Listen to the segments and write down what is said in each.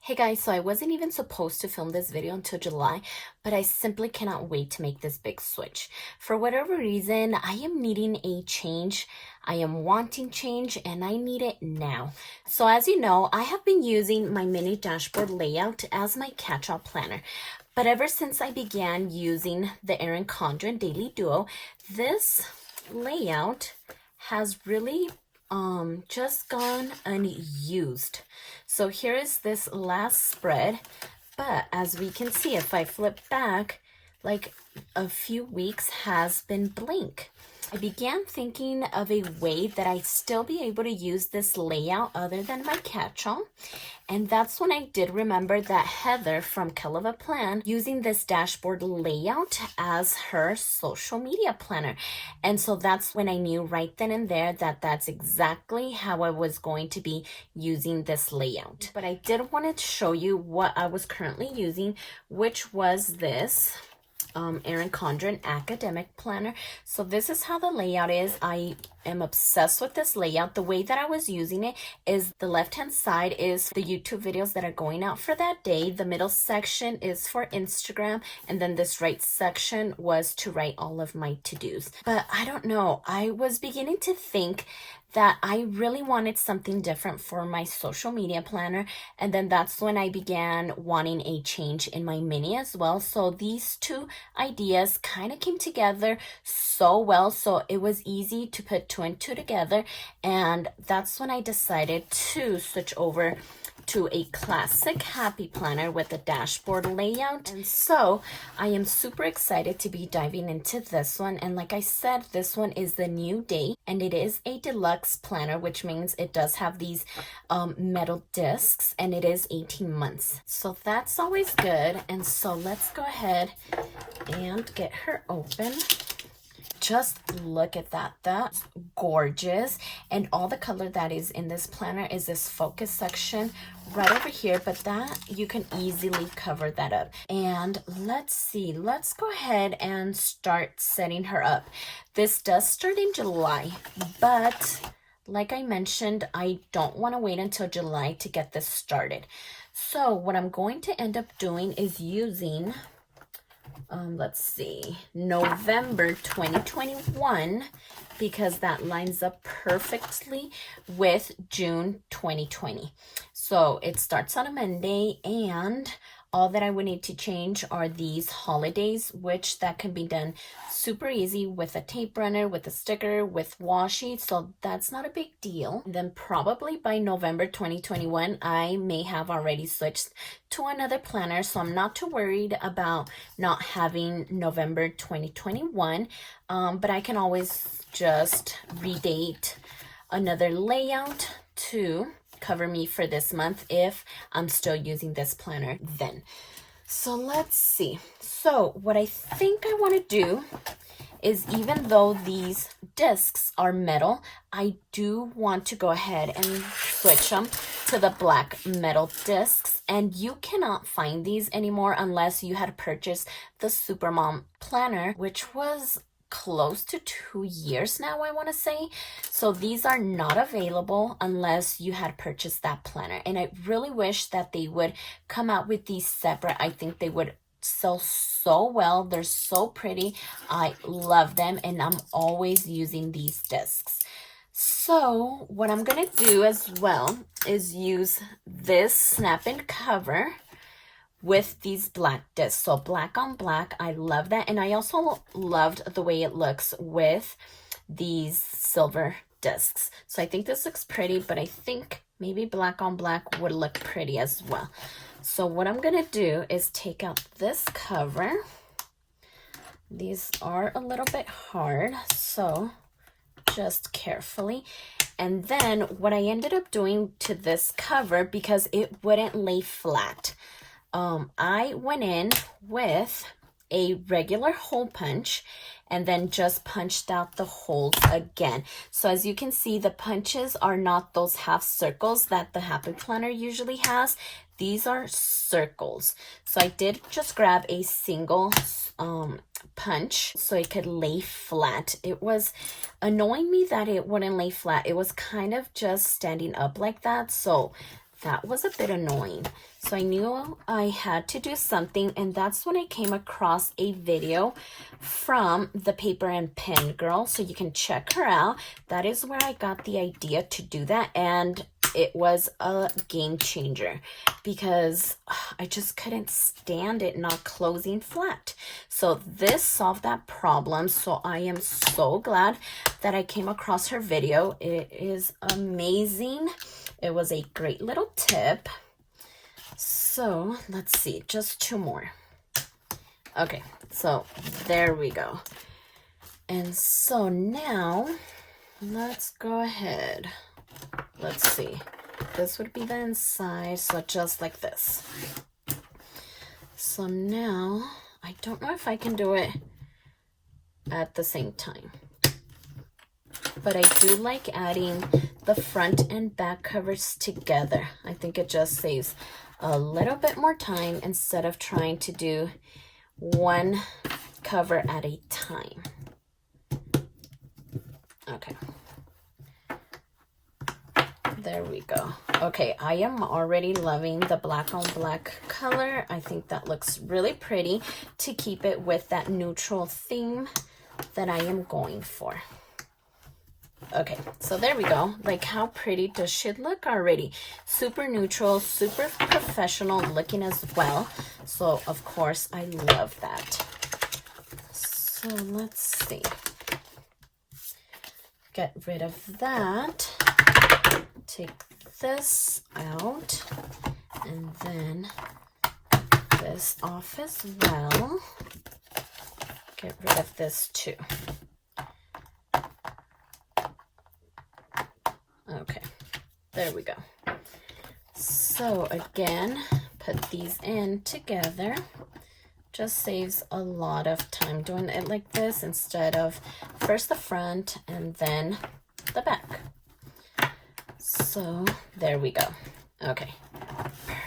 Hey guys, so I wasn't even supposed to film this video until July, but I simply cannot wait to make this big switch. For whatever reason, I am needing a change. I am wanting change and I need it now. So as you know, I have been using my mini dashboard layout as my catch-all planner. But ever since I began using the Erin Condren Daily Duo, this layout has really just gone unused. So here is this last spread, but as we can see, if I flip back, like a few weeks has been blank. I began thinking of a way that I'd still be able to use this layout other than my catch-all. And that's when I did remember that Heather from Kell of a Plan using this dashboard layout as her social media planner. And so that's when I knew right then and there that that's exactly how I was going to be using this layout. But I did want to show you what I was currently using, which was this Erin Condren Academic Planner. So this is how the layout is. I am obsessed with this layout. The way that I was using it is the left-hand side is the YouTube videos that are going out for that day. The middle section is for Instagram. And then this right section was to write all of my to-dos. But I don't know. I was beginning to think that I really wanted something different for my social media planner. And then that's when I began wanting a change in my mini as well. So these two ideas kind of came together so well. So it was easy to put two and two together. And that's when I decided to switch over to a classic happy planner with a dashboard layout. And so I am super excited to be diving into this one. And like I said, this one is the new day and it is a deluxe planner, which means it does have these metal discs and it is 18 months. So that's always good. And so let's go ahead and get her open. Just look at that. That's gorgeous. And all the color that is in this planner is this focus section right over here, but that you can easily cover that up. And let's see, let's go ahead and start setting her up. This does start in July, but like I mentioned, I don't want to wait until July to get this started. So what I'm going to end up doing is using let's see, November 2021, because that lines up perfectly with June 2020. So it starts on a Monday, and all that I would need to change are these holidays, which that can be done super easy with a tape runner, with a sticker, with washi. So that's not a big deal. And then probably by November 2021, I may have already switched to another planner. So I'm not too worried about not having November 2021. But I can always just redate another layout to cover me for this month if I'm still using this planner then. So let's see. So what I think I want to do is, even though these discs are metal, I do want to go ahead and switch them to the black metal discs. And you cannot find these anymore unless you had purchased the Supermom planner, which was close to 2 years now, I want to say. So these are not available unless you had purchased that planner. And I really wish that they would come out with these separate. I think they would sell so well. They're so pretty. I love them and I'm always using these discs. So what I'm going to do as well is use this snap-in cover with these black discs. So black on black, I love that. And I also loved the way it looks with these silver discs. So I think this looks pretty, but I think maybe black on black would look pretty as well. So what I'm gonna do is take out this cover. These are a little bit hard, so just carefully. And then what I ended up doing to this cover, because it wouldn't lay flat, I went in with a regular hole punch and then just punched out the holes again. So as you can see, the punches are not those half circles that the Happy Planner usually has. These are circles. So I did just grab a single punch so it could lay flat. It was annoying me that it wouldn't lay flat. It was kind of just standing up like that. So that was a bit annoying. So I knew I had to do something, and that's when I came across a video from the Paper and Pen girl. So you can check her out. That is where I got the idea to do that, and it was a game changer because I just couldn't stand it not closing flat. So this solved that problem. So I am so glad that I came across her video. It is amazing. It was a great little tip. So let's see, just 2 more. Okay, so there we go. And so now let's go ahead. Let's see. This would be the inside, so just like this. So now, I don't know if I can do it at the same time, but I do like adding the front and back covers together. I think it just saves a little bit more time instead of trying to do one cover at a time. Okay. There we go. Okay, I am already loving the black on black color. I think that looks really pretty to keep it with that neutral theme that I am going for. Okay, so there we go. Like, how pretty does she look already? Super neutral, super professional looking as well. So, of course, I love that. So, let's see. Get rid of that. Take this out, and then this off as well. Get rid of this too. Okay, there we go. So again, put these in together. Just saves a lot of time doing it like this instead of first the front and then the back. So there we go. Okay,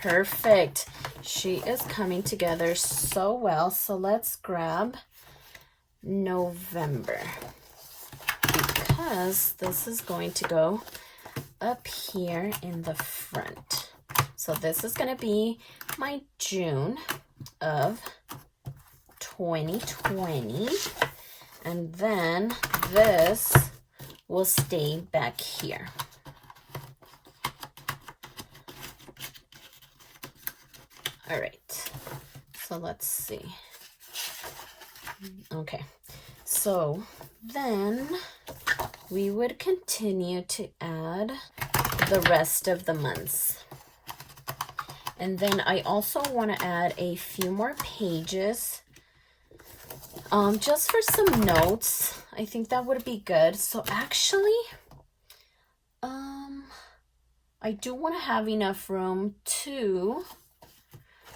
perfect. She is coming together so well. So let's grab November, because this is going to go up here in the front. So this is going to be my June of 2020, and then this will stay back here. All right, so let's see. Okay, so then we would continue to add the rest of the months. And then I also want to add a few more pages, just for some notes. I think that would be good. So actually, I do want to have enough room to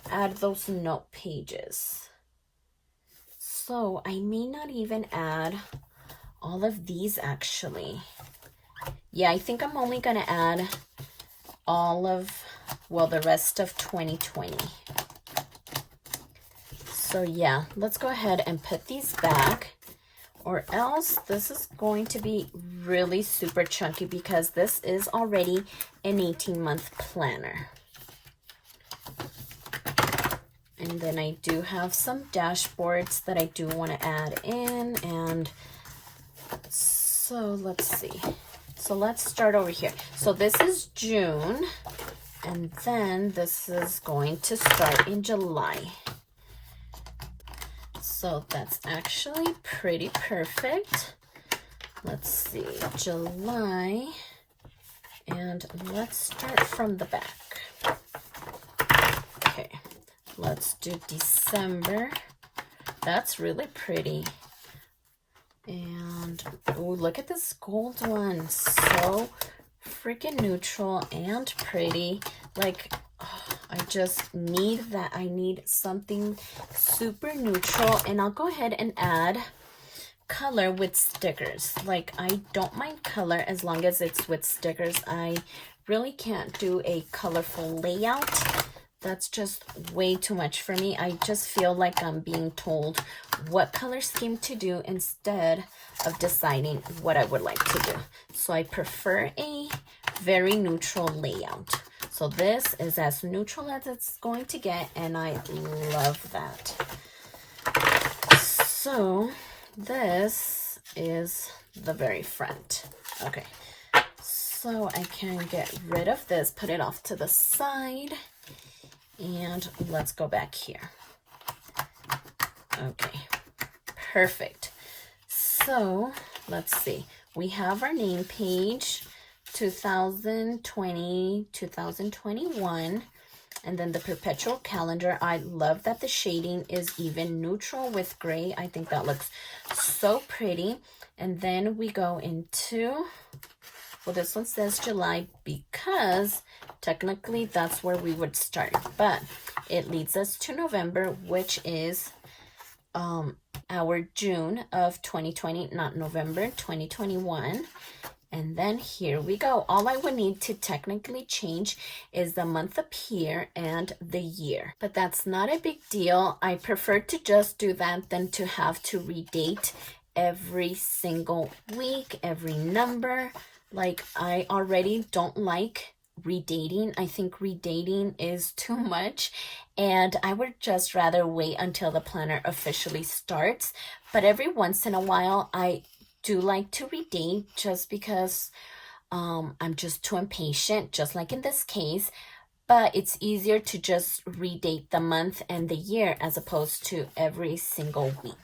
add those note pages. So I may not even add all of these actually. Yeah, I think I'm only gonna add all of, well, the rest of 2020. So yeah, let's go ahead and put these back, or else this is going to be really super chunky because this is already an 18-month planner. And then I do have some dashboards that I do want to add in. And so let's see. So let's start over here. So this is June, and then this is going to start in July. So that's actually pretty perfect. Let's see, July, and let's start from the back. Okay. Let's do December. That's really pretty. And oh, look at this gold one. So freaking neutral and pretty. Like, oh, I just need that. I need something super neutral. And I'll go ahead and add color with stickers. Like, I don't mind color as long as it's with stickers. I really can't do a colorful layout. That's just way too much for me. I just feel like I'm being told what color scheme to do instead of deciding what I would like to do. So I prefer a very neutral layout. So this is as neutral as it's going to get, and I love that. So this is the very front. Okay, so I can get rid of this, put it off to the side, and let's go back here. Okay, perfect. So let's see, we have our name page, 2020, 2021, and then the perpetual calendar. I love that the shading is even neutral with gray. I think that looks so pretty. And then we go into, well, this one says July because technically that's where we would start, but it leads us to November, which is our June of 2020, not November 2021. And then here we go. All I would need to technically change is the month up here and the year. But that's not a big deal. I prefer to just do that than to have to redate every single week, every number. Like, I already don't like redating. I think redating is too much, and I would just rather wait until the planner officially starts. But every once in a while, I do like to redate just because I'm just too impatient, just like in this case. But it's easier to just redate the month and the year as opposed to every single week.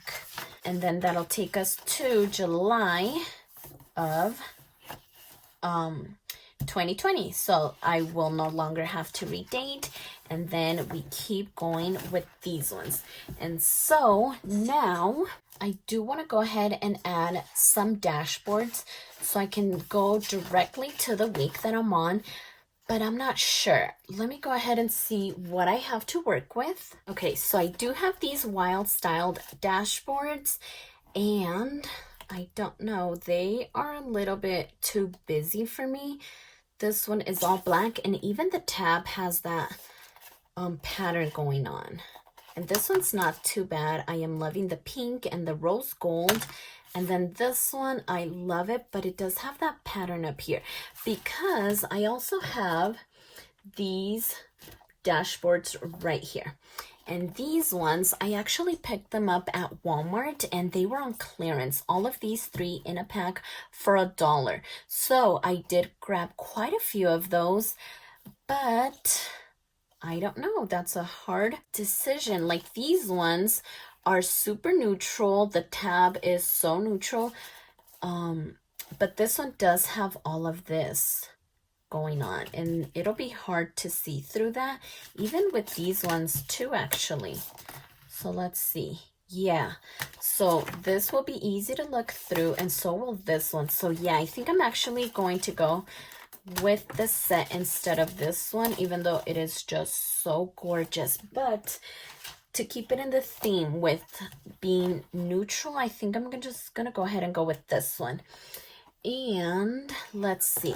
And then that'll take us to July of 2020. So I will no longer have to redate, and then we keep going with these ones. And so now I do want to go ahead and add some dashboards so I can go directly to the week that I'm on, but I'm not sure. Let me go ahead and see what I have to work with. Okay, so I do have these wild styled dashboards, and I don't know, they are a little bit too busy for me. This one is all black, and even the tab has that pattern going on. And this one's not too bad. I am loving the pink and the rose gold. And then this one, I love it, but it does have that pattern up here because I also have these dashboards right here. And these ones, I actually picked them up at Walmart and they were on clearance. All of these 3 in a pack for $1. So I did grab quite a few of those, but I don't know. That's a hard decision. Like, these ones are super neutral. The tab is so neutral. But this one does have all of this going on, and it'll be hard to see through that, even with these ones too, actually. So let's see. Yeah, so this will be easy to look through, and so will this one. So yeah, I think I'm actually going to go with this set instead of this one, even though it is just so gorgeous. But to keep it in the theme with being neutral, I think I'm just gonna go ahead and go with this one. And let's see,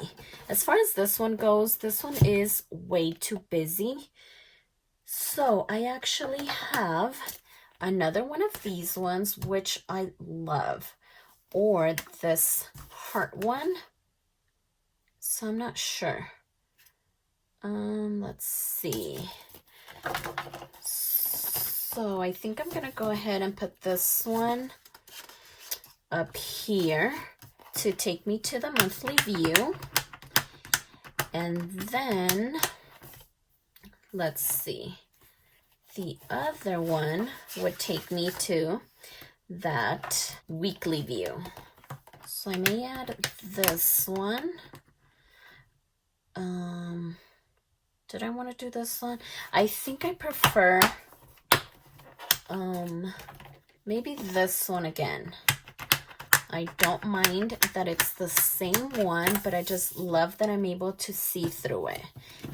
as far as this one goes, this one is way too busy. So I actually have another one of these ones, which I love, or this heart one. So I'm not sure. Let's see. So I think I'm gonna go ahead and put this one up here to take me to the monthly view. And then let's see, the other one would take me to that weekly view. So I may add this one. Did I want to do this one? I think I prefer maybe this one again. I don't mind that it's the same one, but I just love that I'm able to see through it.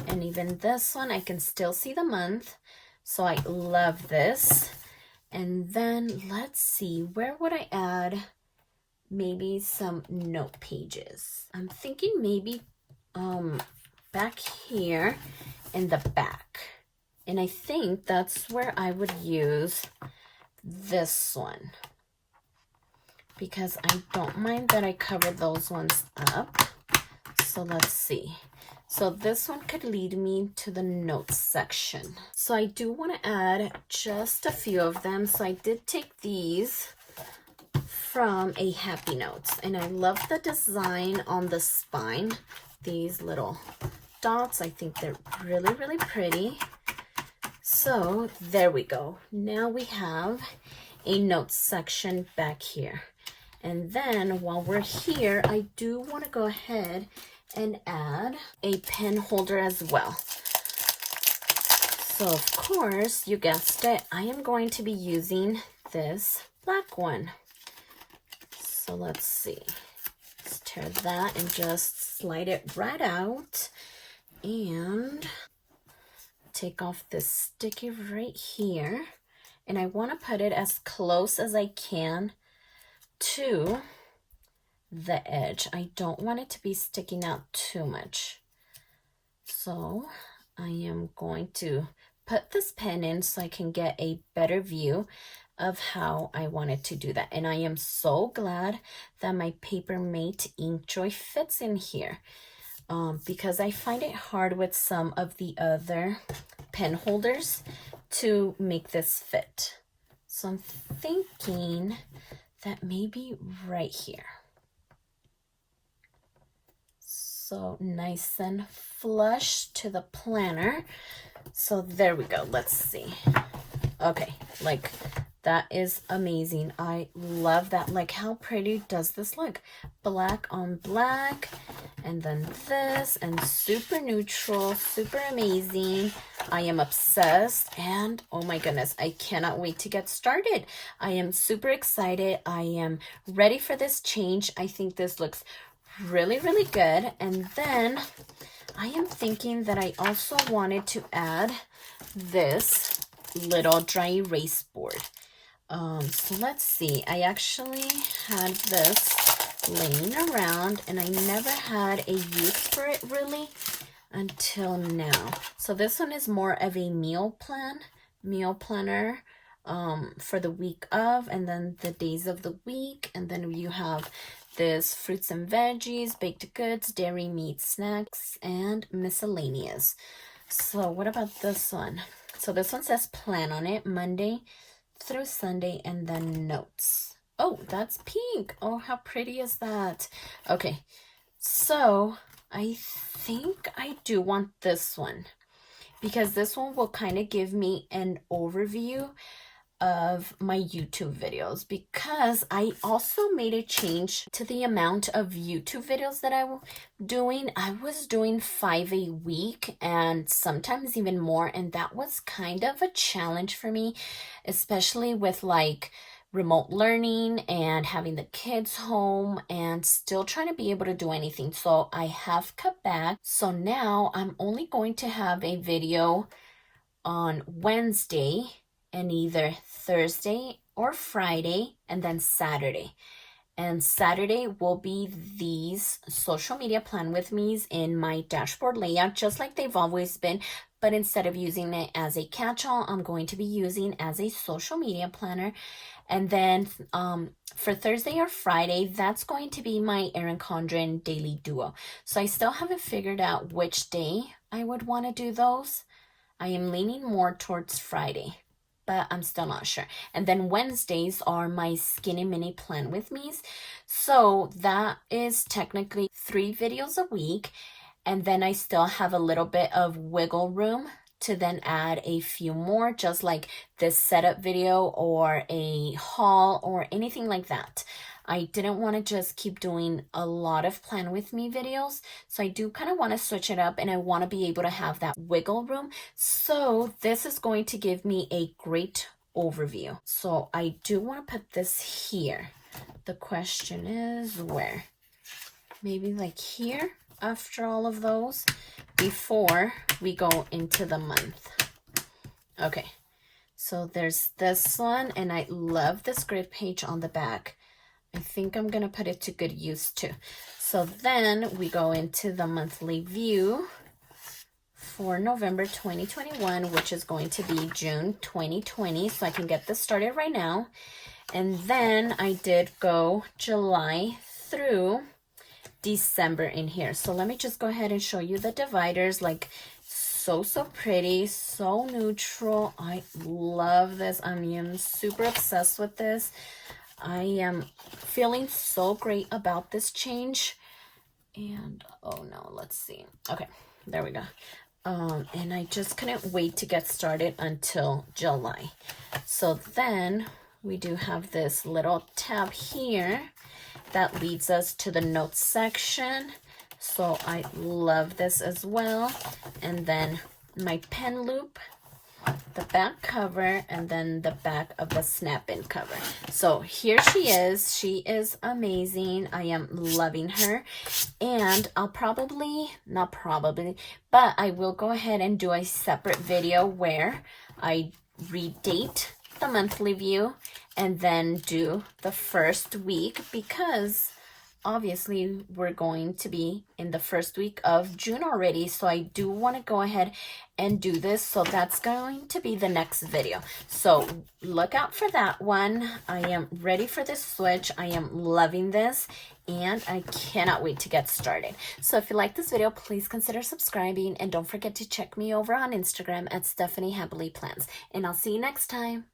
And even this one, I can still see the month. So I love this. And then let's see, where would I add maybe some note pages? I'm thinking maybe back here in the back. And I think that's where I would use this one, because I don't mind that I covered those ones up. So let's see. So this one could lead me to the notes section. So I do want to add just a few of them. So I did take these from a Happy Notes, and I love the design on the spine. These little dots, I think they're really, really pretty. So there we go. Now we have a notes section back here. And then while we're here, I do want to go ahead and add a pen holder as well. So of course, you guessed it, I am going to be using this black one. So let's see. Let's tear that and just slide it right out and take off this sticky right here. And I want to put it as close as I can to the edge. I don't want it to be sticking out too much. So I am going to put this pen in so I can get a better view of how I wanted to do that. And I am so glad that my Papermate Inkjoy fits in here, because I find it hard with some of the other pen holders to make this fit. So I'm thinking that maybe right here. So nice and flush to the planner. So there we go. Let's see. Okay, like that is amazing. I love that. Like, how pretty does this look? Black on black, and then this, and super neutral, super amazing. I am obsessed, and oh my goodness, I cannot wait to get started. I am super excited. I am ready for this change. I think this looks really, really good. And then I am thinking that I also wanted to add this little dry erase board. So let's see. I actually had this laying around, and I never had a use for it really until now. So this one is more of a meal planner for the week of, and then the days of the week. And then you have this fruits and veggies, baked goods, dairy, meat, snacks, and miscellaneous. So what about this one? So this one says plan on it, Monday through Sunday, and then notes. Oh, that's pink. Oh, how pretty is that? Okay, so I think I do want this one, because this one will kind of give me an overview of my YouTube videos, because I also made a change to the amount of YouTube videos that I'm doing. I was doing 5 a week and sometimes even more, and that was kind of a challenge for me, especially with like remote learning and having the kids home and still trying to be able to do anything. So I have cut back. So now I'm only going to have a video on Wednesday and either Thursday or Friday, and then Saturday. And Saturday will be these social media plan with me's in my dashboard layout, just like they've always been. But instead of using it as a catch-all, I'm going to be using as a social media planner. And then for Thursday or Friday, that's going to be my Erin Condren daily duo. So I still haven't figured out which day I would want to do those. I am leaning more towards Friday, but I'm still not sure. And then Wednesdays are my Skinny Mini Plan with me's. So that is technically 3 videos a week. And then I still have a little bit of wiggle room to then add a few more, just like this setup video or a haul or anything like that. I didn't want to just keep doing a lot of plan with me videos. So I do kind of want to switch it up, and I want to be able to have that wiggle room. So this is going to give me a great overview. So I do want to put this here. The question is where? Maybe like here after all of those before we go into the month. Okay, so there's this one, and I love this grid page on the back. I think I'm going to put it to good use too. So then we go into the monthly view for November 2021, which is going to be June 2020. So I can get this started right now. And then I did go July through December in here. So let me just go ahead and show you the dividers. Like, so pretty, so neutral. I love this. I am super obsessed with this. I am feeling so great about this change. And oh no, let's see. Okay, there we go. And I just couldn't wait to get started until July. So then we do have this little tab here that leads us to the notes section. So I love this as well. And then my pen loop, the back cover, and then the back of the snap-in cover. So here she is. She is amazing. I am loving her. And I'll not probably, but I will go ahead and do a separate video where I redate the monthly view and then do the first week, because obviously we're going to be in the first week of June already. So I do want to go ahead and do this. So that's going to be the next video. So look out for that one. I am ready for this switch. I am loving this and I cannot wait to get started. So if you like this video, please consider subscribing and don't forget to check me over on Instagram at stephanyhappilyplans. And I'll see you next time.